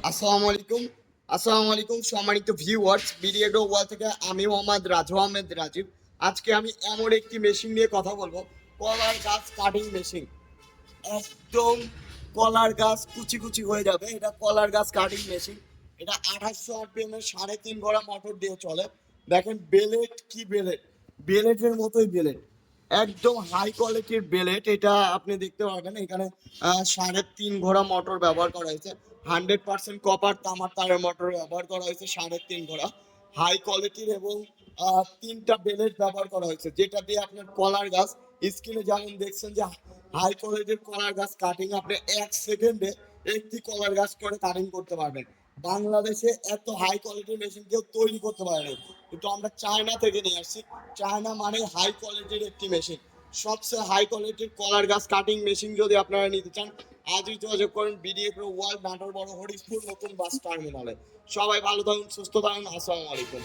আসসালামু আলাইকুম সম্মানিত ভিউয়ার্স, বিডিএডো ওয়াল থেকে আমি মোহাম্মদ রাজু আহমেদ রাজীব। আজকে আমি এমন একটি মেশিন নিয়ে কথা বলবো, কলার গাছ কাটিং মেশিন। একদম কলার গাছ কুচি কুচি হয়ে যাবে, এটা কলার গাছ কাটিং মেশিন। এটা 2800 আরপিএম এর 3.5 মোটর দিয়ে চলে। দেখেন বেলেট, কি বেলেট, বেলেটের মতোই বেলেট, একদম হাই কোয়ালিটির বেলেট। এটা আপনি দেখতে পারবেন এখানে 3.5 মোটর ব্যবহার করা হয়েছে। 100% কপার তামার তারের মোটর ব্যবহার করা হয়েছে, 3.5 হাই কোয়ালিটির, এবং তিনটা বেলেট ব্যবহার করা হয়েছে, যেটা দিয়ে আপনার কলার গাছ স্ক্রিনে যেমন দেখছেন যে হাই কোয়ালিটির কলার গাছ কাটিং আপনি 1 সেকেন্ডে একটি কলার গাছ করে কাটিং করতে পারবেন। বাংলাদেশে এত হাই কোয়ালিটির মেশিন কেউ তৈরি করতে পারেনি, কিন্তু আমরা চায়না থেকে নিয়ে আসছি। চায়না মানে হাই কোয়ালিটির একটি মেশিন। সবচেয়ে হাই কোয়ালিটির কলার গাছ কাটিং মেশিন যদি আপনারা নিতে চান, আজই যোগাযোগ করেন বিডিএ প্রো ওয়ার্ল্ড, নাটোর বড় হরিশপুর নতুন বাস টার্মিনালে। সবাই ভালো থাকুন, সুস্থ থাকুন। আসসালামু আলাইকুম।